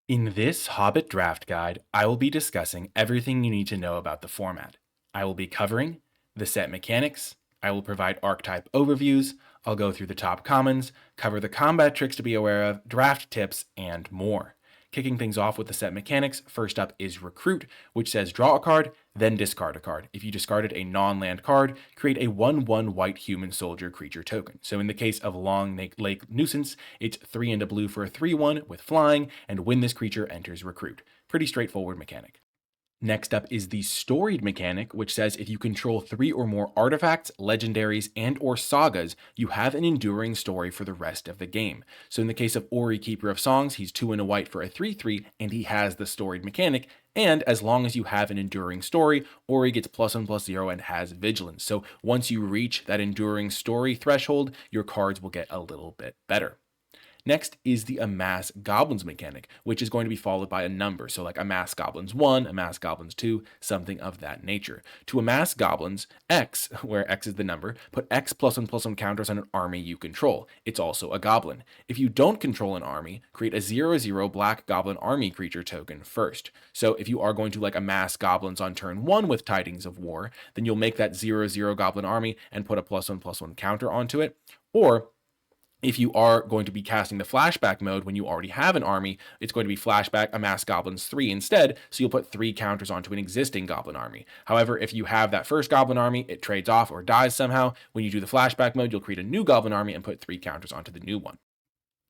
In this Hobbit draft guide, I will be discussing everything you need to know about the format. I will be covering the set mechanics, I will provide archetype overviews, I'll go through the top commons, cover the combat tricks to be aware of, draft tips, and more. Kicking things off with the set mechanics, first up is Recruit, which says draw a card, then discard a card. If you discarded a non-land card, create a 1/1 white human soldier creature token. So in the case of Long Lake Nuisance, it's 3 and a blue for a 3/1 with flying, and when this creature enters Recruit. Pretty straightforward mechanic. Next up is the storied mechanic, which says if you control 3 or more artifacts, legendaries, and or sagas, you have an enduring story for the rest of the game. So in the case of Ori, Keeper of Songs, he's 2 and a white for a 3/3, and he has the storied mechanic. And as long as you have an enduring story, Ori gets +1/+0 and has vigilance. So once you reach that enduring story threshold, your cards will get a little bit better. Next is the Amass Goblins mechanic, which is going to be followed by a number. So like Amass Goblins 1, Amass Goblins 2, something of that nature. To amass goblins, X, where X is the number, put X +1/+1 counters on an army you control. It's also a goblin. If you don't control an army, create a 0/0 black goblin army creature token first. So if you are going to like amass goblins on turn 1 with Tidings of War, then you'll make that 0/0 goblin army and put a +1/+1 counter onto it. Or if you are going to be casting the flashback mode when you already have an army, it's going to be flashback amass goblins 3 instead, so you'll put 3 counters onto an existing goblin army. However, if you have that first goblin army, it trades off or dies somehow. When you do the flashback mode, you'll create a new goblin army and put 3 counters onto the new one.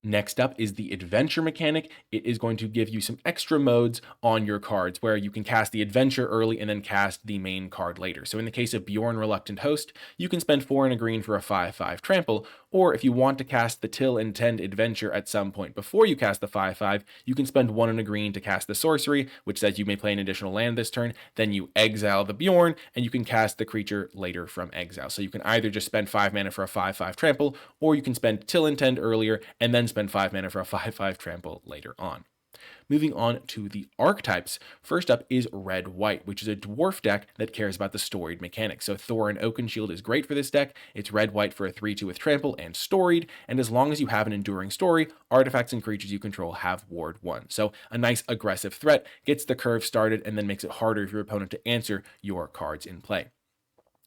Next up is the adventure mechanic. It is going to give you some extra modes on your cards where you can cast the adventure early and then cast the main card later. So in the case of Bjorn Reluctant Host, you can spend 4 and a green for a 5/5 trample, or if you want to cast the Till Intend adventure at some point before you cast the 5/5, you can spend 1 and a green to cast the sorcery, which says you may play an additional land this turn, then you exile the Bjorn, and you can cast the creature later from exile. So you can either just spend 5 mana for a 5/5 trample, or you can spend Till Intend earlier and then spend 5 mana for a 5/5 trample later on. Moving on to the archetypes, first up is Red White, which is a dwarf deck that cares about the storied mechanics. So Thorin Oakenshield is great for this deck. It's Red White for a 3/2 with trample and storied, and as long as you have an enduring story, artifacts and creatures you control have ward 1. So a nice aggressive threat, gets the curve started, and then makes it harder for your opponent to answer your cards in play.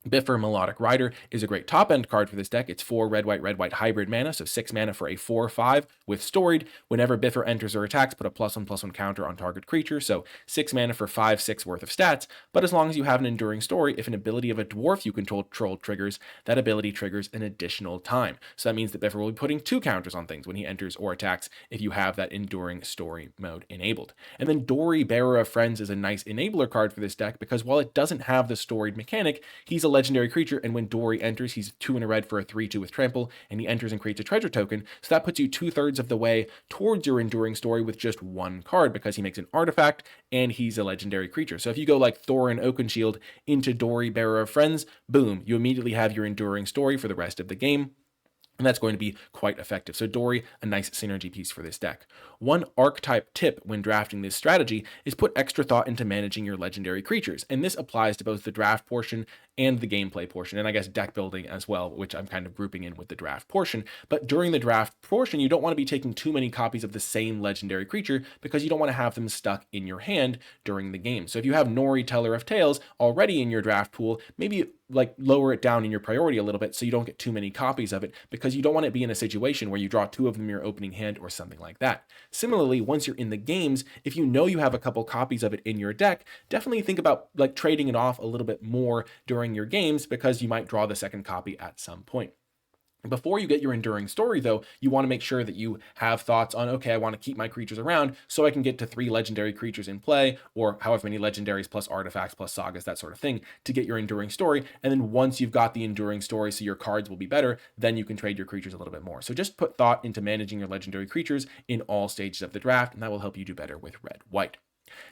Bifur Melodic Rider is a great top-end card for this deck. It's 4 red white hybrid mana, so 6 mana for a 4/5 with storied. Whenever Bifur enters or attacks, put a +1/+1 counter on target creature, so 6 mana for 5/6 worth of stats. But as long as you have an enduring story, if an ability of a dwarf you control triggers, that ability triggers an additional time. So that means that Bifur will be putting 2 counters on things when he enters or attacks if you have that enduring story mode enabled. And then Dory, Bearer of Friends, is a nice enabler card for this deck because while it doesn't have the storied mechanic, he's a legendary creature, and when Dory enters, he's 2 and a red for a 3/2 with trample, and he enters and creates a treasure token, so that puts you 2/3 of the way towards your enduring story with just 1 card because he makes an artifact and he's a legendary creature. So if you go like Thorin Oakenshield into Dory, Bearer of Friends, boom, you immediately have your enduring story for the rest of the game. And that's going to be quite effective. So Dory, a nice synergy piece for this deck. One archetype tip when drafting this strategy is put extra thought into managing your legendary creatures. And this applies to both the draft portion and the gameplay portion, and I guess deck building as well, which I'm kind of grouping in with the draft portion. But during the draft portion, you don't want to be taking too many copies of the same legendary creature because you don't want to have them stuck in your hand during the game. So if you have Nori, Teller of Tales already in your draft pool, maybe like lower it down in your priority a little bit so you don't get too many copies of it, because you don't want to be in a situation where you draw 2 of them in your opening hand or something like that. Similarly, once you're in the games, if you know you have a couple copies of it in your deck, definitely think about like trading it off a little bit more during your games because you might draw the second copy at some point. Before you get your enduring story, though, you want to make sure that you have thoughts on, okay, I want to keep my creatures around so I can get to 3 legendary creatures in play, or however many legendaries plus artifacts plus sagas, that sort of thing, to get your enduring story. And then once you've got the enduring story so your cards will be better, then you can trade your creatures a little bit more. So just put thought into managing your legendary creatures in all stages of the draft, and that will help you do better with red-white.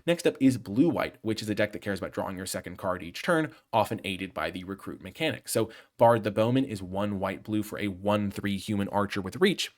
Next up is Blue-White, which is a deck that cares about drawing your second card each turn, often aided by the recruit mechanic. So Bard the Bowman is 1 white-blue for a 1/3 human archer with reach.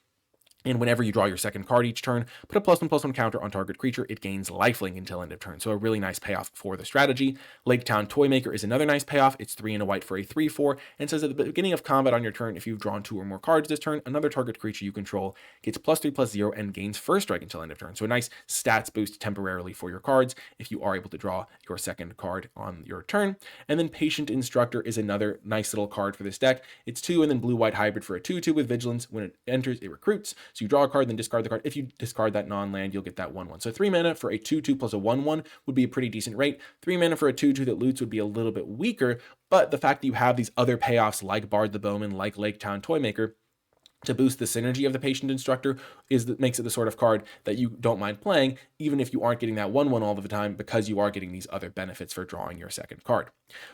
And whenever you draw your second card each turn, put a +1/+1 counter on target creature. It gains lifelink until end of turn. So a really nice payoff for the strategy. Lake Town Toymaker is another nice payoff. It's 3 and a white for a 3/4 and says at the beginning of combat on your turn, if you've drawn 2 or more cards this turn, another target creature you control gets +3/+0 and gains first strike until end of turn. So a nice stats boost temporarily for your cards if you are able to draw your second card on your turn. And then Patient Instructor is another nice little card for this deck. It's 2 and then blue-white hybrid for a 2/2 with Vigilance. When it enters, it recruits. So you draw a card, then discard the card. If you discard that non-land, you'll get that 1/1. So 3 mana for a 2/2 plus a 1/1 would be a pretty decent rate. 3 mana for a 2/2 that loots would be a little bit weaker, but the fact that you have these other payoffs like Bard the Bowman, like Lake Town Toymaker, to boost the synergy of the Patient Instructor makes it the sort of card that you don't mind playing, even if you aren't getting that 1/1 all of the time, because you are getting these other benefits for drawing your second card.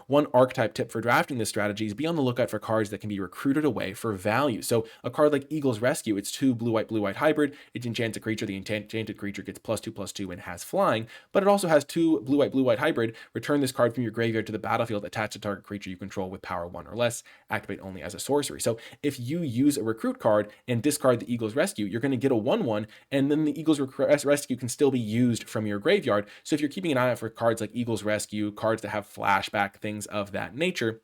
One archetype tip for drafting this strategy is be on the lookout for cards that can be recruited away for value. So a card like Eagle's Rescue, it's 2 blue-white hybrid. It enchants a creature. The enchanted creature gets +2/+2 and has flying, but it also has 2 blue-white hybrid. Return this card from your graveyard to the battlefield, attach to target creature you control with power 1 or less, activate only as a sorcery. So if you use a recruit card and discard the Eagle's Rescue, you're going to get a 1/1, and then the Eagle's Rescue can still be used from your graveyard. So if you're keeping an eye out for cards like Eagle's Rescue, cards that have flashback, things of that nature,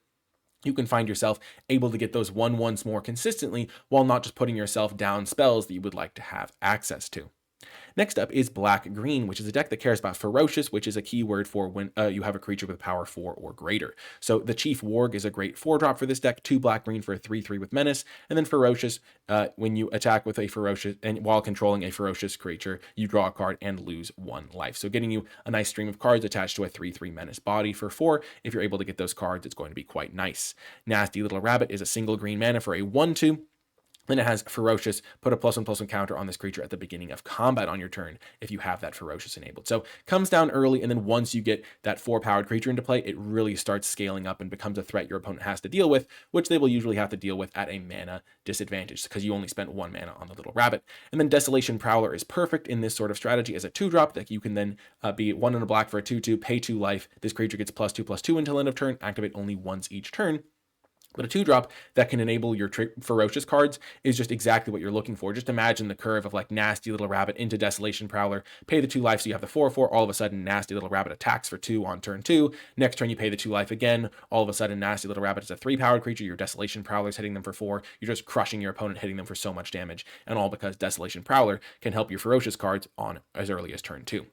you can find yourself able to get those 1/1s more consistently while not just putting yourself down spells that you would like to have access to. Next up is Black-Green, which is a deck that cares about Ferocious, which is a keyword for when you have a creature with power 4 or greater. So the Chief Warg is a great 4-drop for this deck, 2 Black-Green for a 3/3 with Menace, and then Ferocious, when you attack with a Ferocious, and while controlling a Ferocious creature, you draw a card and lose 1 life. So getting you a nice stream of cards attached to a 3/3 Menace body for 4. If you're able to get those cards, it's going to be quite nice. Nasty Little Rabbit is a single green mana for a 1/2. Then it has Ferocious. Put a +1/+1 counter on this creature at the beginning of combat on your turn if you have that Ferocious enabled. So comes down early, and then once you get that 4-powered creature into play, it really starts scaling up and becomes a threat your opponent has to deal with, which they will usually have to deal with at a mana disadvantage because you only spent 1 mana on the little rabbit. And then Desolation Prowler is perfect in this sort of strategy as a 2-drop that you can then be 1 and a black for a 2/2, pay 2 life. This creature gets +2/+2 until end of turn, activate only once each turn. But a 2-drop that can enable your Ferocious cards is just exactly what you're looking for. Just imagine the curve of like Nasty Little Rabbit into Desolation Prowler, pay the 2 life so you have the 4/4, all of a sudden Nasty Little Rabbit attacks for 2 on turn 2. Next turn you pay the 2 life again, all of a sudden Nasty Little Rabbit is a 3-powered creature, your Desolation Prowler's hitting them for 4, you're just crushing your opponent, hitting them for so much damage, and all because Desolation Prowler can help your Ferocious cards on as early as turn 2.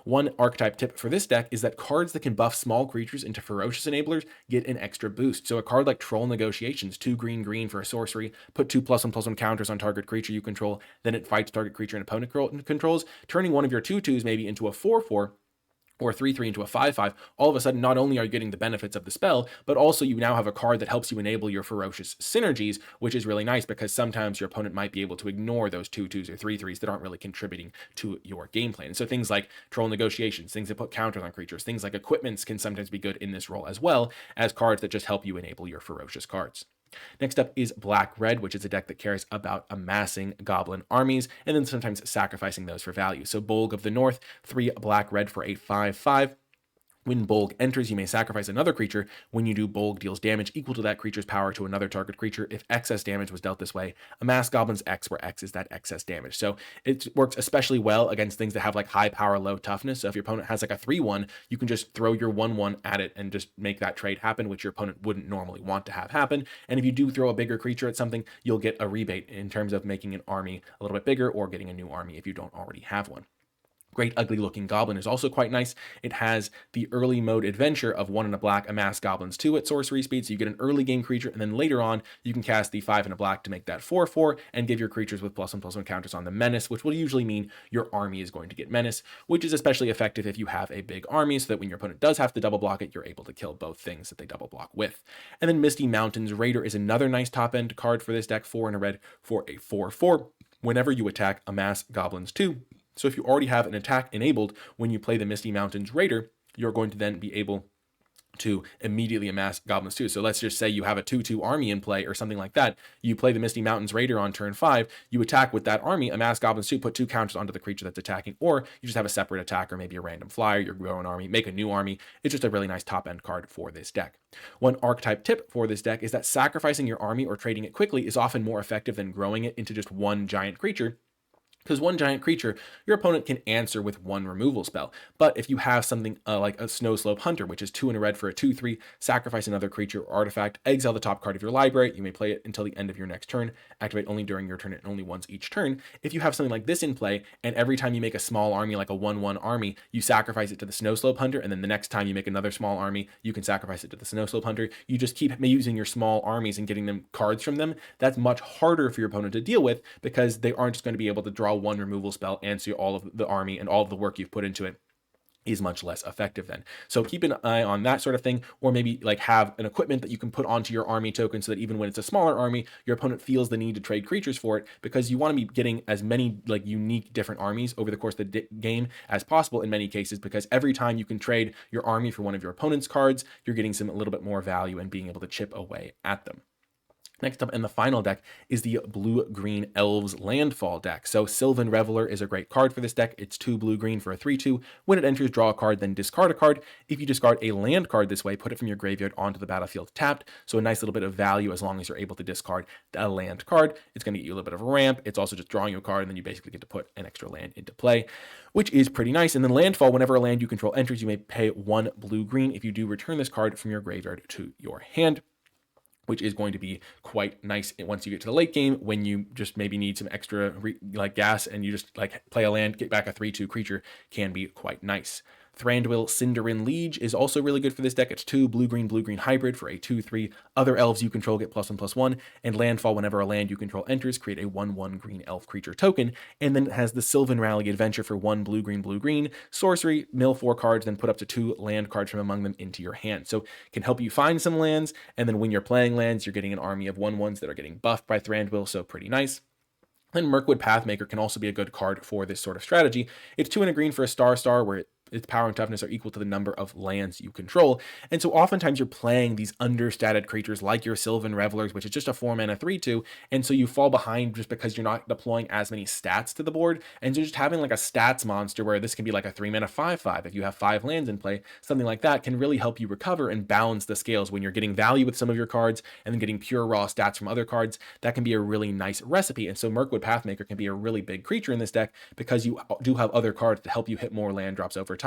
One archetype tip for this deck is that cards that can buff small creatures into Ferocious enablers get an extra boost. So a card like Troll Negotiations, 2 green for a sorcery, put 2 +1/+1 counters on target creature you control, then it fights target creature and opponent controls, turning one of your 2/2s maybe into a 4/4, or 3/3 into a 5/5, all of a sudden not only are you getting the benefits of the spell, but also you now have a card that helps you enable your Ferocious synergies, which is really nice because sometimes your opponent might be able to ignore those 2/2s or 3/3s that aren't really contributing to your game plan. And so things like Troll Negotiations, things that put counters on creatures, things like Equipments can sometimes be good in this role as well as cards that just help you enable your Ferocious cards. Next up is Black-Red, which is a deck that cares about amassing goblin armies and then sometimes sacrificing those for value. So Bolg of the North, 3 Black-Red for a 5/5. When Bolg enters, you may sacrifice another creature. When you do, Bolg deals damage equal to that creature's power to another target creature. If excess damage was dealt this way, amass goblins X, where X is that excess damage. So it works especially well against things that have like high power, low toughness. So if your opponent has like a 3/1, you can just throw your 1/1 at it and just make that trade happen, which your opponent wouldn't normally want to have happen. And if you do throw a bigger creature at something, you'll get a rebate in terms of making an army a little bit bigger or getting a new army if you don't already have one. Great Ugly Looking Goblin is also quite nice. It has the early mode adventure of 1 and a black, amass goblins 2 at sorcery speed, so you get an early game creature, and then later on you can cast the 5 and a black to make that 4/4 and give your creatures with +1/+1 counters on the menace, which will usually mean your army is going to get menace, which is especially effective if you have a big army, so that when your opponent does have to double block it, you're able to kill both things that they double block with. And then Misty Mountains Raider is another nice top end card for this deck, 4 and a red for a 4/4. Whenever you attack, amass goblins 2. So if you already have an attack enabled when you play the Misty Mountains Raider, you're going to then be able to immediately amass goblins 2. So let's just say you have a 2/2 army in play or something like that. You play the Misty Mountains Raider on turn 5, you attack with that army, amass goblins 2, put 2 counters onto the creature that's attacking, or you just have a separate attack or maybe a random flyer, your grow an army, make a new army. It's just a really nice top end card for this deck. One archetype tip for this deck is that sacrificing your army or trading it quickly is often more effective than growing it into just one giant creature. Because one giant creature, your opponent can answer with one removal spell. But if you have something like a Snow Slope Hunter, which is 2 and a red for a 2/3, sacrifice another creature or artifact, exile the top card of your library, you may play it until the end of your next turn, activate only during your turn and only once each turn. If you have something like this in play, and every time you make a small army, like a 1/1 army, you sacrifice it to the Snow Slope Hunter, and then the next time you make another small army, you can sacrifice it to the Snow Slope Hunter. You just keep using your small armies and getting them cards from them. That's much harder for your opponent to deal with because they aren't just going to be able to draw one removal spell, answer all of the army, and all of the work you've put into it is much less effective then. So keep an eye on that sort of thing, or maybe like have an equipment that you can put onto your army token so that even when it's a smaller army, your opponent feels the need to trade creatures for it, because you want to be getting as many like unique different armies over the course of the game as possible in many cases, because every time you can trade your army for one of your opponent's cards, you're getting a little bit more value and being able to chip away at them. Next up in the final deck is the blue-green Elves Landfall deck. So Sylvan Reveler is a great card for this deck. It's 2 blue-green for a 3/2. When it enters, draw a card, then discard a card. If you discard a land card this way, put it from your graveyard onto the battlefield tapped. So a nice little bit of value as long as you're able to discard a land card. It's going to get you a little bit of a ramp. It's also just drawing you a card, and then you basically get to put an extra land into play, which is pretty nice. And then Landfall, whenever a land you control enters, you may pay 1 blue-green. If you do, return this card from your graveyard to your hand, which is going to be quite nice once you get to the late game when you just maybe need some extra gas and you just like play a land, get back a 3/2 creature, can be quite nice. Thranduil Cinderin Liege is also really good for this deck. It's 2 blue-green hybrid for a 2/3. Other elves you control get +1/+1, and Landfall, whenever a land you control enters, create a 1/1 green elf creature token. And then it has the Sylvan Rally Adventure for 1 blue-green. Sorcery, mill 4 cards, then put up to 2 land cards from among them into your hand. So it can help you find some lands, and then when you're playing lands, you're getting an army of 1/1s that are getting buffed by Thranduil, so pretty nice. And Mirkwood Pathmaker can also be a good card for this sort of strategy. It's 2 and a green for a star, where its power and toughness are equal to the number of lands you control. And so oftentimes you're playing these understated creatures like your Sylvan Revelers, which is just a 4-mana 3/2, and so you fall behind just because you're not deploying as many stats to the board. And so just having like a stats monster, where this can be like a 3-mana 5/5 if you have 5 lands in play, something like that can really help you recover and balance the scales when you're getting value with some of your cards and then getting pure raw stats from other cards. That can be a really nice recipe. And so Mirkwood Pathmaker can be a really big creature in this deck because you do have other cards to help you hit more land drops over time.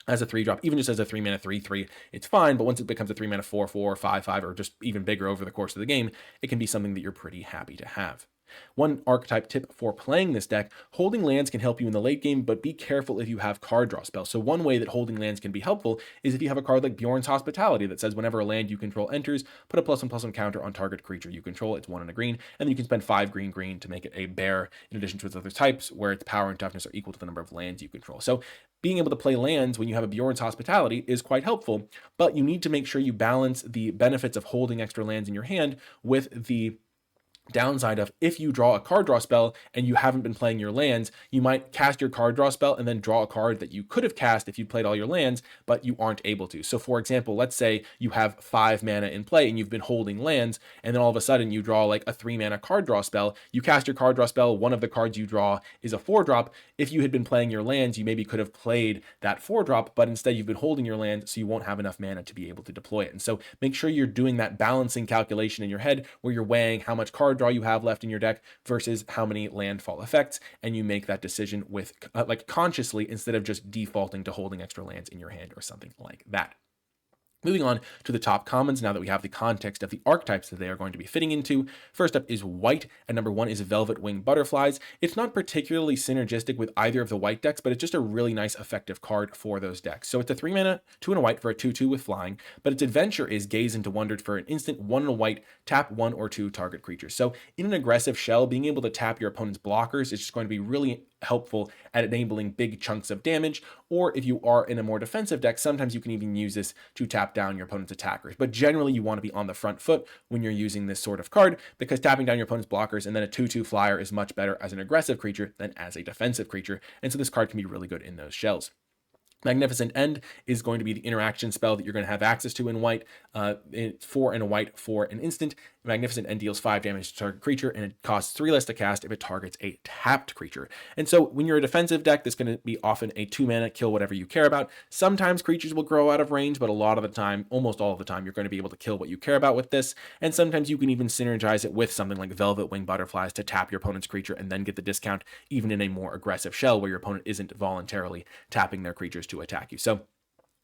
As a 3-drop, even just as a 3-mana 3/3, it's fine, but once it becomes a 3-mana 4/4, 5/5, or just even bigger over the course of the game, it can be something that you're pretty happy to have. One archetype tip for playing this deck: holding lands can help you in the late game, but be careful if you have card draw spells. So one way that holding lands can be helpful is if you have a card like Bjorn's Hospitality that says whenever a land you control enters, put a +1/+1 counter on target creature you control. It's 1 and a green, and then you can spend 5 green to make it a bear in addition to its other types, where its power and toughness are equal to the number of lands you control. So being able to play lands when you have a Bjorn's Hospitality is quite helpful, but you need to make sure you balance the benefits of holding extra lands in your hand with the downside of, if you draw a card draw spell and you haven't been playing your lands, you might cast your card draw spell and then draw a card that you could have cast if you played all your lands, but you aren't able to. So for example, let's say you have 5 mana in play and you've been holding lands, and then all of a sudden you draw like a 3-mana card draw spell. You cast your card draw spell, one of the cards you draw is a 4-drop. If you had been playing your lands, you maybe could have played that 4-drop, but instead you've been holding your land, so you won't have enough mana to be able to deploy it. And so make sure you're doing that balancing calculation in your head where you're weighing how much card draw you have left in your deck versus how many landfall effects, and you make that decision with like consciously, instead of just defaulting to holding extra lands in your hand or something like that. Moving on to the top commons, now that we have the context of the archetypes that they are going to be fitting into. First up is white, and number 1 is Velvet Wing Butterflies. It's not particularly synergistic with either of the white decks, but it's just a really nice effective card for those decks. So it's a 3-mana, 2 and a white for a 2/2 with flying, but its adventure is Gaze into Wonder for an instant, 1 and a white, tap 1 or 2 target creatures. So in an aggressive shell, being able to tap your opponent's blockers is just going to be really helpful at enabling big chunks of damage. Or if you are in a more defensive deck, sometimes you can even use this to tap down your opponent's attackers. But generally you want to be on the front foot when you're using this sort of card, because tapping down your opponent's blockers and then a 2/2 flyer is much better as an aggressive creature than as a defensive creature. And so this card can be really good in those shells. Magnificent End is going to be the interaction spell that you're going to have access to in white, 4 and a white for an instant. Magnificent End deals 5 damage to target creature, and it costs 3 less to cast if it targets a tapped creature. And so when you're a defensive deck, that's going to be often a 2 mana, kill whatever you care about. Sometimes creatures will grow out of range, but a lot of the time, almost all of the time, you're going to be able to kill what you care about with this. And sometimes you can even synergize it with something like Velvet Wing Butterflies to tap your opponent's creature and then get the discount, even in a more aggressive shell where your opponent isn't voluntarily tapping their creatures to attack you. So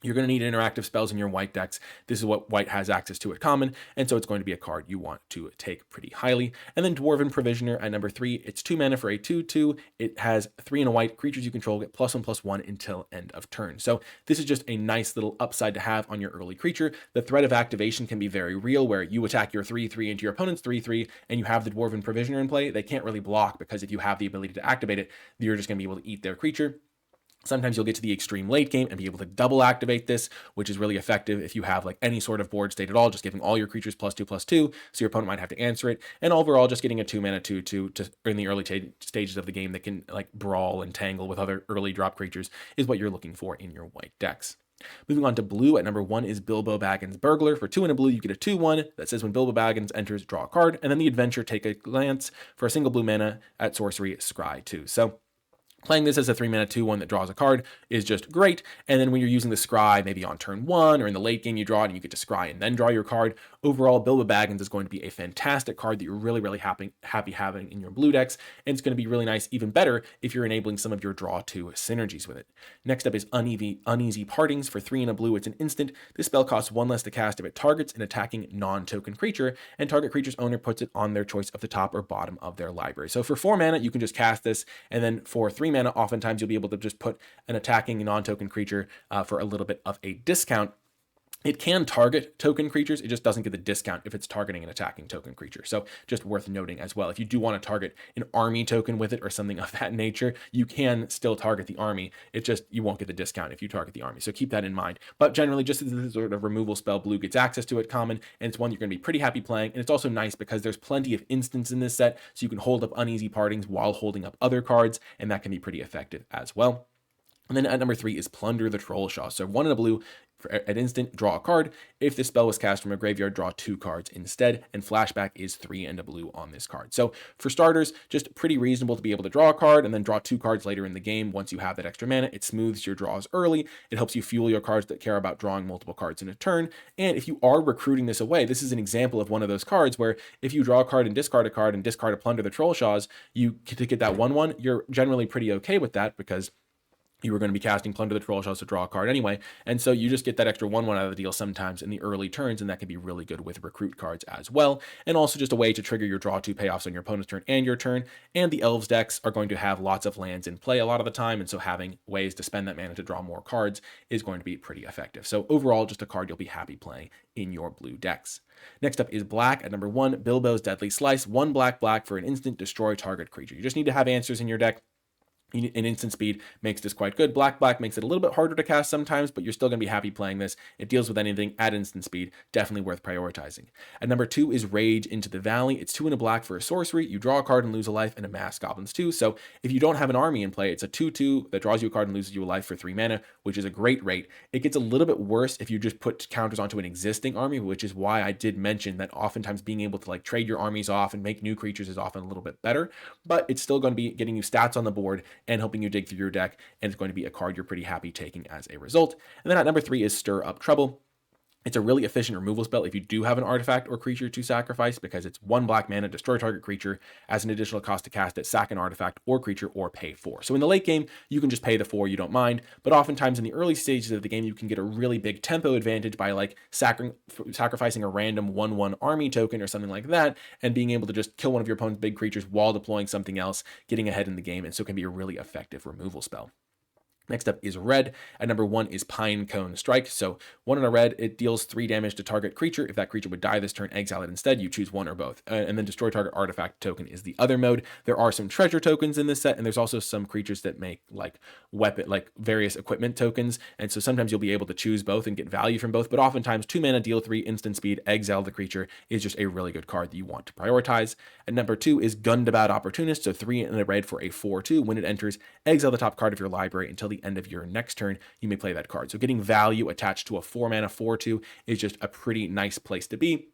you're going to need interactive spells in your white decks. This is what white has access to at common, and so it's going to be a card you want to take pretty highly. And then Dwarven Provisioner at number 3. It's 2 mana for a 2/2. It has 3 and a white. Creatures you control get +1/+1 until end of turn. So this is just a nice little upside to have on your early creature. The threat of activation can be very real, where you attack your 3/3 into your opponent's 3/3, and you have the Dwarven Provisioner in play. They can't really block, because if you have the ability to activate it, you're just going to be able to eat their creature. Sometimes you'll get to the extreme late game and be able to double activate this, which is really effective if you have like any sort of board state at all, just giving all your creatures +2/+2, so your opponent might have to answer it. And overall, just getting a 2 mana 2/2 in the early stages of the game that can like brawl and tangle with other early drop creatures is what you're looking for in your white decks. Moving on to blue, at number 1 is Bilbo Baggins Burglar. For 2 and a blue, you get a 2/1 that says when Bilbo Baggins enters, draw a card, and then the adventure, take a glance. For a single blue mana at sorcery, scry 2. So playing this as a 3 mana 2/1 that draws a card is just great. And then when you're using the scry, maybe on turn 1 or in the late game, you draw it and you get to scry and then draw your card. Overall, Bilbo Baggins is going to be a fantastic card that you're really, really happy having in your blue decks. And it's going to be really nice, even better, if you're enabling some of your draw 2 synergies with it. Next up is Uneasy Partings. For 3 and a blue, it's an instant. This spell costs 1 less to cast if it targets an attacking non-token creature, and target creature's owner puts it on their choice of the top or bottom of their library. So for 4 mana, you can just cast this, and then for 3 mana, oftentimes you'll be able to just put an attacking non-token creature for a little bit of a discount. It can target token creatures, it just doesn't get the discount if it's targeting an attacking token creature. So just worth noting as well. If you do want to target an army token with it or something of that nature, you can still target the army. It just, you won't get the discount if you target the army. So keep that in mind. But generally, just as this sort of removal spell, blue gets access to it common, and it's one you're going to be pretty happy playing. And it's also nice because there's plenty of instants in this set, so you can hold up Uneasy Partings while holding up other cards, and that can be pretty effective as well. And then at number 3 is Plunder the Trollshaw. So 1 and a blue, for an instant, draw a card. If this spell was cast from a graveyard, draw 2 cards instead. And flashback is 3 and a blue on this card. So for starters, just pretty reasonable to be able to draw a card and then draw 2 cards later in the game. Once you have that extra mana, it smooths your draws early. It helps you fuel your cards that care about drawing multiple cards in a turn. And if you are recruiting this away, this is an example of one of those cards where if you draw a card and discard a Plunder the Trollshaws, you to get that 1/1, you're generally pretty okay with that because you were going to be casting Plunder the Trollshaws to draw a card anyway. And so you just get that extra 1/1 out of the deal sometimes in the early turns, and that can be really good with recruit cards as well. And also just a way to trigger your draw 2 payoffs on your opponent's turn and your turn. And the Elves decks are going to have lots of lands in play a lot of the time, and so having ways to spend that mana to draw more cards is going to be pretty effective. So overall, just a card you'll be happy playing in your blue decks. Next up is black. At number 1, Bilbo's Deadly Slice. 1 black for an instant, destroy target creature. You just need to have answers in your deck. An instant speed makes this quite good. Black makes it a little bit harder to cast sometimes, but you're still going to be happy playing this. It deals with anything at instant speed. Definitely worth prioritizing. At number 2 is Rage into the Valley. It's 2 and a black for a sorcery. You draw a card and lose a life, and amass goblins too. So if you don't have an army in play, it's a 2/2 that draws you a card and loses you a life for 3 mana, which is a great rate. It gets a little bit worse if you just put counters onto an existing army, which is why I did mention that oftentimes being able to like trade your armies off and make new creatures is often a little bit better, but it's still going to be getting you stats on the board and helping you dig through your deck, and it's going to be a card you're pretty happy taking as a result. And then at number 3 is Stir Up Trouble. It's a really efficient removal spell if you do have an artifact or creature to sacrifice, because it's 1 black mana, destroy target creature, as an additional cost to cast it, sack an artifact or creature, or pay 4. So in the late game, you can just pay the 4, you don't mind, but oftentimes in the early stages of the game, you can get a really big tempo advantage by like sacrificing a random 1/1 army token or something like that, and being able to just kill one of your opponent's big creatures while deploying something else, getting ahead in the game, and so it can be a really effective removal spell. Next up is red. At number 1 is Pinecone Strike. So 1 in a red, it deals 3 damage to target creature. If that creature would die this turn, exile it instead. You choose one or both. And then destroy target artifact token is the other mode. There are some treasure tokens in this set, and there's also some creatures that make like various equipment tokens. And so sometimes you'll be able to choose both and get value from both, but oftentimes 2 mana, deal 3 instant speed, exile the creature is just a really good card that you want to prioritize. And number 2 is Gundabout Opportunist. So 3 in a red for a 4/2. When it enters, exile the top card of your library until the the end of your next turn, you may play that card. So getting value attached to a 4-mana 4/2 is just a pretty nice place to be.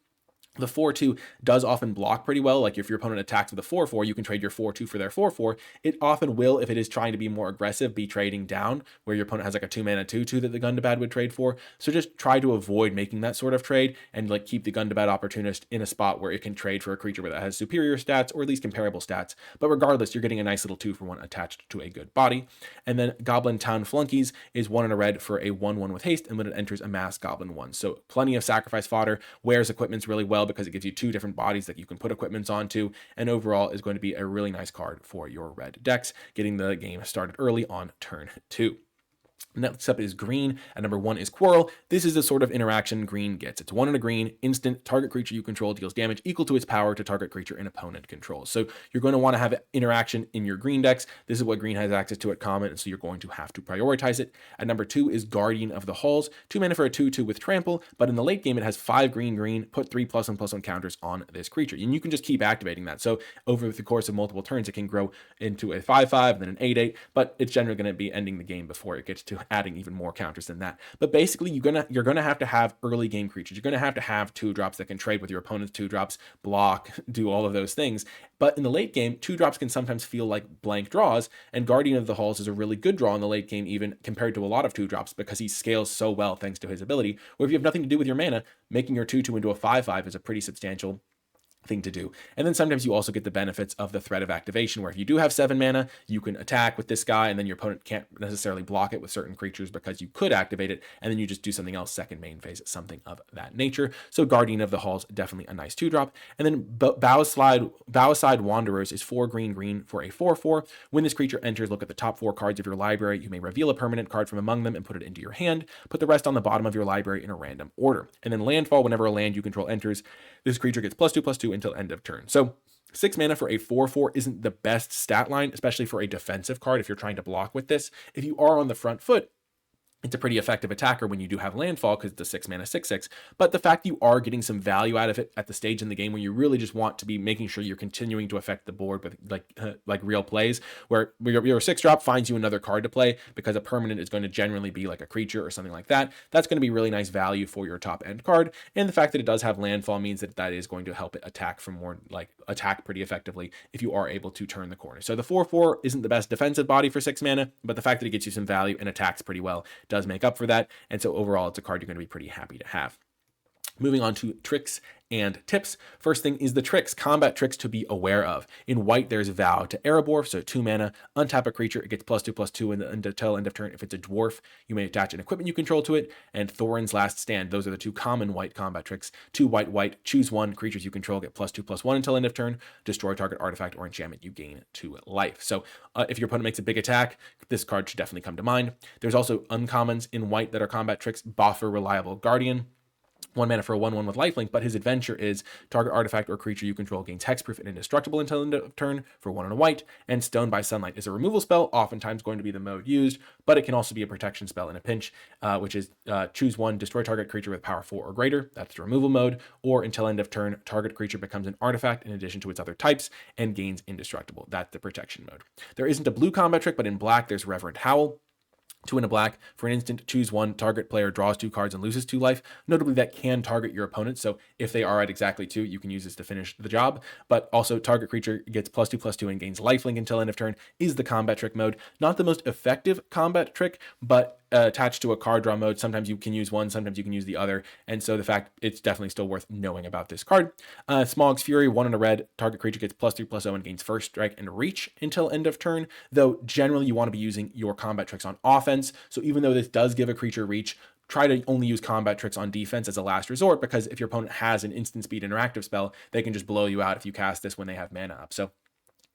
The 4/2 does often block pretty well. Like if your opponent attacks with a 4/4, you can trade your 4/2 for their 4/4. It often will, if it is trying to be more aggressive, be trading down, where your opponent has like a 2-mana 2/2 that the Gundabad would trade for. So just try to avoid making that sort of trade and like keep the Gundabad Opportunist in a spot where it can trade for a creature that has superior stats or at least comparable stats. But regardless, you're getting a nice little 2-for-1 attached to a good body. And then Goblin Town Flunkies is 1 and a red for a 1/1 with haste, and when it enters, amass Goblin 1. So plenty of sacrifice fodder, wears equipments really well because it gives you 2 different bodies that you can put equipments onto, and overall is going to be a really nice card for your red decks, getting the game started early on turn 2. Next up is green, and number 1 is Quarrel. This is the sort of interaction green gets. It's 1 and a green, instant, target creature you control deals damage equal to its power to target creature an opponent controls. So you're going to want to have interaction in your green decks. This is what green has access to at common, and so you're going to have to prioritize it. And number 2 is Guardian of the Halls, 2 mana for a 2/2 with trample, but in the late game it has 5 green, put 3 +1/+1 counters on this creature. And you can just keep activating that. So over the course of multiple turns, it can grow into a 5/5, then an 8/8, but it's generally going to be ending the game before it gets to adding even more counters than that. But basically, you're gonna have to have early game creatures. You're gonna have 2-drops that can trade with your opponent's 2-drops, block, do all of those things. But in the late game, 2-drops can sometimes feel like blank draws, and Guardian of the Halls is a really good draw in the late game, even compared to a lot of 2-drops, because he scales so well thanks to his ability. Or if you have nothing to do with your mana, making your 2/2 into a 5/5 is a pretty substantial thing to do. And then sometimes you also get the benefits of the threat of activation, where if you do have 7 mana, you can attack with this guy, and then your opponent can't necessarily block it with certain creatures because you could activate it, and then you just do something else second main phase, something of that nature. So Guardian of the Halls, definitely a nice 2-drop. And then Bowside Wanderers is 4 green for a 4/4. When this creature enters, look at the top 4 cards of your library. You may reveal a permanent card from among them and put it into your hand. Put the rest on the bottom of your library in a random order. And then landfall, whenever a land you control enters, this creature gets +2/+2 until end of turn. So 6 mana for a 4/4 isn't the best stat line, especially for a defensive card if you're trying to block with this. If you are on the front foot, it's a pretty effective attacker when you do have landfall because it's a 6 mana 6/6. But the fact you are getting some value out of it at the stage in the game where you really just want to be making sure you're continuing to affect the board with like real plays, where your 6-drop finds you another card to play because a permanent is going to generally be like a creature or something like that. That's going to be really nice value for your top end card. And the fact that it does have landfall means that is going to help it attack pretty effectively if you are able to turn the corner. So the 4/4 isn't the best defensive body for 6 mana, but the fact that it gets you some value and attacks pretty well does make up for that. And so overall, it's a card you're going to be pretty happy to have. Moving on to tricks and tips. First thing is the tricks, combat tricks to be aware of. In white, there's Vow to Erebor, so 2 mana, untap a creature, it gets +2/+2 until end of turn. If it's a dwarf, you may attach an equipment you control to it, and Thorin's Last Stand. Those are the 2 common white combat tricks. 2 white, choose 1, creatures you control get +2/+1 until end of turn, destroy target artifact or enchantment, you gain 2 life. So if your opponent makes a big attack, this card should definitely come to mind. There's also uncommons in white that are combat tricks. Boffer Reliable Guardian, 1 mana for a 1/1 with lifelink, but his adventure is target artifact or creature you control gains hexproof and indestructible until end of turn for 1 and a white. And Stone by Sunlight is a removal spell, oftentimes going to be the mode used, but it can also be a protection spell in a pinch, which is choose 1, destroy target creature with power 4 or greater. That's the removal mode. Or until end of turn, target creature becomes an artifact in addition to its other types and gains indestructible. That's the protection mode. There isn't a blue combat trick, but in black there's Reverent Howl. 2 in a black, for an instant, choose 1, target player draws 2 cards and loses 2 life. Notably, that can target your opponent, so if they are at exactly 2, you can use this to finish the job. But also, target creature gets +2/+2 and gains lifelink until end of turn is the combat trick mode. Not the most effective combat trick, but attached to a card draw mode. Sometimes you can use one, sometimes you can use the other, and so the fact it's definitely still worth knowing about this card. Smog's Fury, 1 in a red, target creature gets +3/+0 and gains first strike and reach until end of turn, though generally you want to be using your combat tricks on offense. So even though this does give a creature reach, try to only use combat tricks on defense as a last resort, because if your opponent has an instant speed interactive spell, they can just blow you out if you cast this when they have mana up. So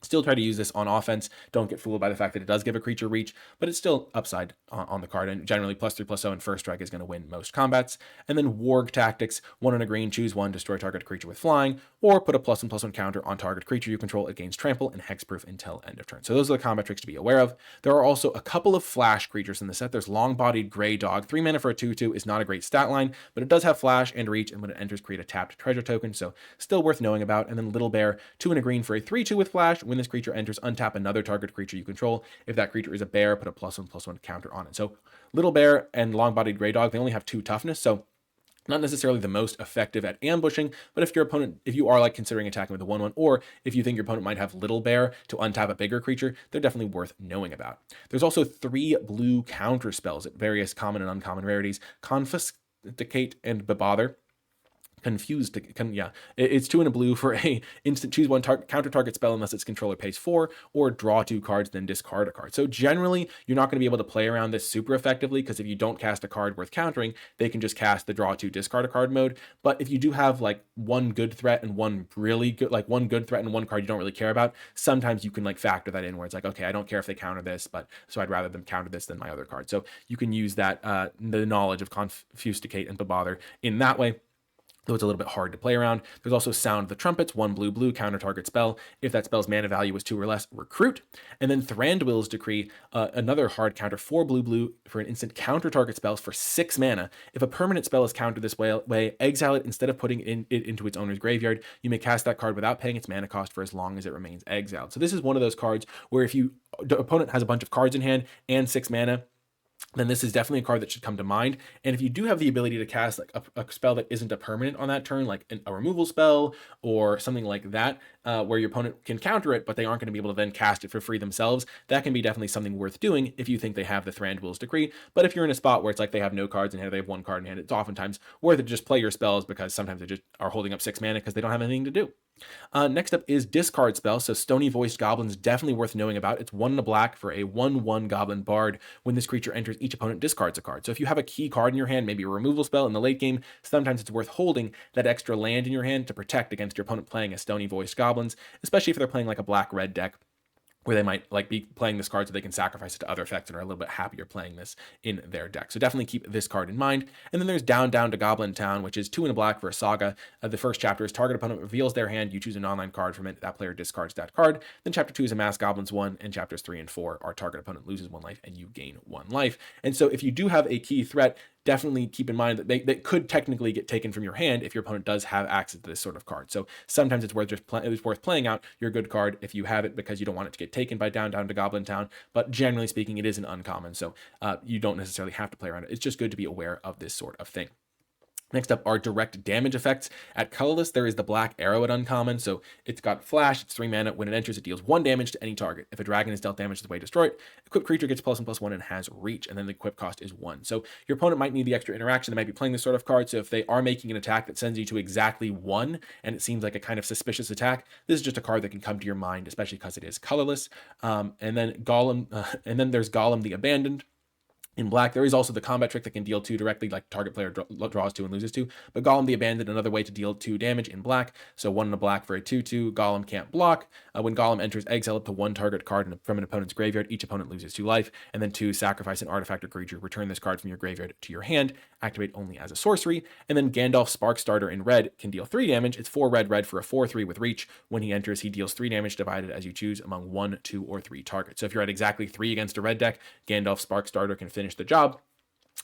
still try to use this on offense. Don't get fooled by the fact that it does give a creature reach, but it's still upside on the card, and generally +3/+0 and first strike is going to win most combats. And then Warg Tactics, 1 in a green, choose 1, destroy target creature with flying, or put a +1/+1 counter on target creature you control. It gains trample and hexproof until end of turn. So those are the combat tricks to be aware of. There are also a couple of flash creatures in the set. There's Long-Bodied Grey Dog, 3 mana for a 2/2 is not a great stat line, but it does have flash and reach, and when it enters, create a tapped treasure token, so still worth knowing about. And then Little Bear, 2 in a green for a 3/2 with flash. When when this creature enters, untap another target creature you control. If that creature is a bear, put a +1/+1 counter on it. So Little Bear and Long-Bodied Grey Dog, they only have 2 toughness, so not necessarily the most effective at ambushing, but if you are like considering attacking with a 1/1, or if you think your opponent might have Little Bear to untap a bigger creature, they're definitely worth knowing about. There's also 3 blue counter spells at various common and uncommon rarities: Confiscate and Bebother. It's 2 and a blue for a instant choose 1 counter target spell unless its controller pays 4, or draw 2 cards, then discard a card. So generally, you're not going to be able to play around this super effectively, because if you don't cast a card worth countering, they can just cast the draw 2, discard a card mode. But if you do have like one good threat and one really good, like one good threat and one card you don't really care about, sometimes you can like factor that in where it's like, okay, I don't care if they counter this, but so I'd rather them counter this than my other card. So you can use that, the knowledge of Confiscate and Bebother in that way, though it's a little bit hard to play around. There's also Sound the Trumpets, 1 blue, counter target spell. If that spell's mana value is 2 or less, recruit. And then Thranduil's Decree, another hard counter, 4 blue for an instant counter target spells for 6 mana. If a permanent spell is countered this way, exile it instead of putting it into its owner's graveyard. You may cast that card without paying its mana cost for as long as it remains exiled. So this is one of those cards where if the opponent has a bunch of cards in hand and 6 mana, then this is definitely a card that should come to mind. And if you do have the ability to cast like a spell that isn't a permanent on that turn, like a removal spell or something like that, where your opponent can counter it, but they aren't going to be able to then cast it for free themselves, that can be definitely something worth doing if you think they have the Thranduil's Decree. But if you're in a spot where it's like they have no cards in hand, they have 1 card in hand, it's oftentimes worth it to just play your spells, because sometimes they just are holding up 6 mana because they don't have anything to do. Next up is discard spell. So Stony Voiced Goblin is definitely worth knowing about. It's 1 and a black for a 1/1 Goblin Bard. When this creature enters, each opponent discards a card. So if you have a key card in your hand, maybe a removal spell in the late game, sometimes it's worth holding that extra land in your hand to protect against your opponent playing a Stony Voiced Goblins, especially if they're playing like a black-red deck, where they might like be playing this card so they can sacrifice it to other effects and are a little bit happier playing this in their deck. So definitely keep this card in mind. And then there's Down to Goblin Town, which is 2 and a black for a saga. The first chapter is target opponent reveals their hand, you choose an online card from it, that player discards that card. Then chapter 2 is Amass Goblins 1, and chapters 3 and 4 are target opponent loses 1 life and you gain 1 life. And so if you do have a key threat, definitely keep in mind that they could technically get taken from your hand if your opponent does have access to this sort of card. So sometimes it's worth playing out your good card if you have it, because you don't want it to get taken by Down to Goblin Town. But generally speaking, it is an uncommon, so you don't necessarily have to play around it. It's just good to be aware of this sort of thing. Next up are direct damage effects. At colorless, there is the Black Arrow at uncommon. So it's got flash, it's 3 mana. When it enters, it deals 1 damage to any target. If a dragon is dealt damage to the way destroy it, equipped creature gets +1/+1 and has reach, and then the equip cost is 1. So your opponent might need the extra interaction. They might be playing this sort of card. So if they are making an attack that sends you to exactly 1, and it seems like a kind of suspicious attack, this is just a card that can come to your mind, especially because it is colorless. And then there's Golem the Abandoned. In black, there is also the combat trick that can deal 2 directly, like target player draws 2 and loses 2. But Golem the Abandoned, another way to deal 2 damage in black. So 1 and a black for a 2/2. Golem can't block. When Golem enters, exile up to 1 target card from an opponent's graveyard. Each opponent loses 2 life. And then 2, sacrifice an artifact or creature. Return this card from your graveyard to your hand. Activate only as a sorcery. And then Gandalf Sparkstarter in red can deal 3 damage. It's 4 red for a 4/3 with reach. When he enters, he deals 3 damage divided as you choose among 1, 2, or 3 targets. So if you're at exactly 3 against a red deck, Gandalf Sparkstarter can finish the job.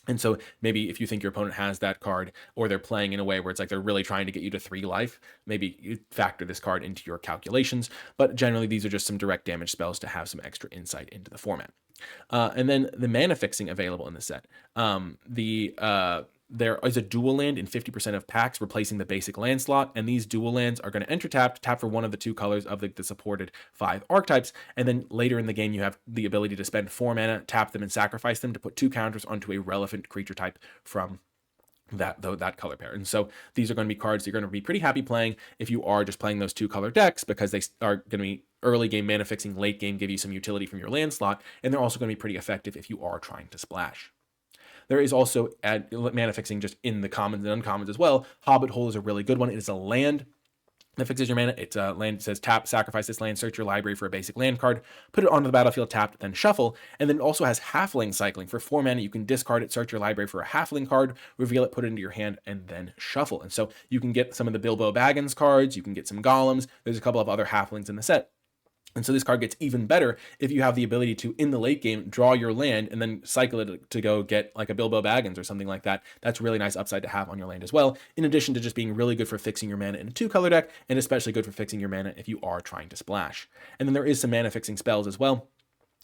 And so maybe if you think your opponent has that card, or they're playing in a way where it's like they're really trying to get you to 3 life, maybe you factor this card into your calculations. But generally, these are just some direct damage spells to have some extra insight into the format. And then the mana fixing available in the set. There is a dual land in 50% of packs, replacing the basic land slot, and these dual lands are going to enter tap for one of the 2 colors of the supported 5 archetypes, and then later in the game you have the ability to spend 4 mana, tap them, and sacrifice them to put 2 counters onto a relevant creature type from that color pair. And so these are going to be cards you're going to be pretty happy playing if you are just playing those 2 color decks, because they are going to be early game mana fixing, late game give you some utility from your land slot, and they're also going to be pretty effective if you are trying to splash. There is also mana fixing just in the commons and uncommons as well. Hobbit Hole is a really good one. It is a land that fixes your mana. It's a land that says tap, sacrifice this land, search your library for a basic land card, put it onto the battlefield tapped, then shuffle. And then it also has halfling cycling. For 4 mana, you can discard it, search your library for a halfling card, reveal it, put it into your hand, and then shuffle. And so you can get some of the Bilbo Baggins cards, you can get some golems. There's a couple of other halflings in the set. And so this card gets even better if you have the ability to, in the late game, draw your land and then cycle it to go get like a Bilbo Baggins or something like that. That's really nice upside to have on your land as well, in addition to just being really good for fixing your mana in a 2-color deck, and especially good for fixing your mana if you are trying to splash. And then there is some mana fixing spells as well.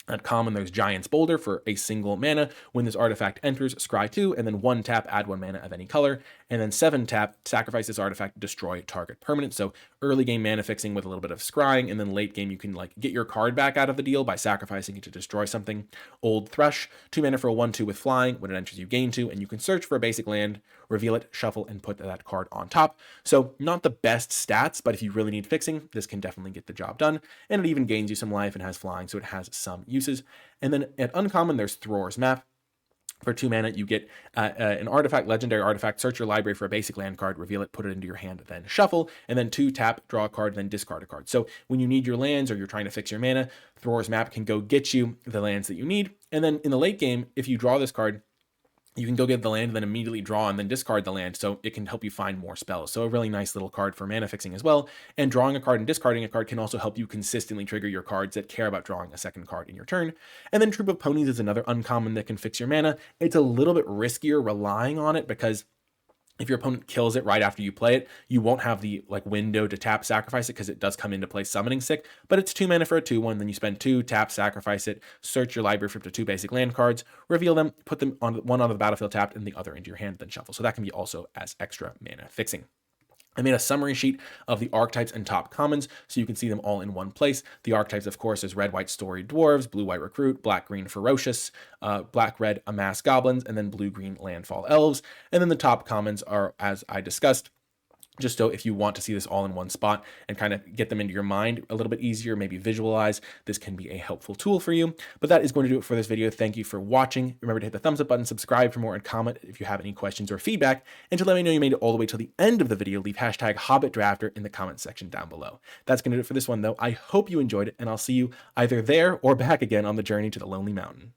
At common, there's Giant's Boulder for a single mana. When this artifact enters, scry 2, and then 1 tap, add 1 mana of any color. And then 7 tap, sacrifice this artifact, destroy target permanent. So early game mana fixing with a little bit of scrying, and then late game you can like get your card back out of the deal by sacrificing it to destroy something. Old Thrush, 2 mana for a 1/2 with flying. When it enters, you gain 2, and you can search for a basic land, reveal it, shuffle, and put that card on top. So not the best stats, but if you really need fixing, this can definitely get the job done. And it even gains you some life and has flying, so it has some uses. And then at uncommon, there's Thror's Map. For 2 mana, you get an artifact, legendary artifact, search your library for a basic land card, reveal it, put it into your hand, then shuffle, and then 2 tap, draw a card, then discard a card. So when you need your lands or you're trying to fix your mana, Thror's Map can go get you the lands that you need. And then in the late game, if you draw this card, you can go get the land and then immediately draw and then discard the land, so it can help you find more spells. So a really nice little card for mana fixing as well. And drawing a card and discarding a card can also help you consistently trigger your cards that care about drawing a second card in your turn. And then Troop of Ponies is another uncommon that can fix your mana. It's a little bit riskier relying on it because if your opponent kills it right after you play it, you won't have the like window to tap sacrifice it because it does come into play summoning sick, but it's 2 mana for a 2/1, then you spend 2, tap, sacrifice it, search your library for up to 2 basic land cards, reveal them, put them on one onto the battlefield tapped and the other into your hand, then shuffle. So that can be also as extra mana fixing. I made a summary sheet of the archetypes and top commons so you can see them all in one place. The archetypes, of course, is red, white, storied dwarves, blue, white, recruit, black, green, ferocious, black, red, amass goblins, and then blue, green, landfall elves. And then the top commons are, as I discussed, just so if you want to see this all in one spot and kind of get them into your mind a little bit easier, maybe visualize, this can be a helpful tool for you. But that is going to do it for this video. Thank you for watching. Remember to hit the thumbs up button, subscribe for more, and comment if you have any questions or feedback. And to let me know you made it all the way till the end of the video, leave hashtag HobbitDrafter in the comment section down below. That's going to do it for this one, though. I hope you enjoyed it, and I'll see you either there or back again on the journey to the Lonely Mountain.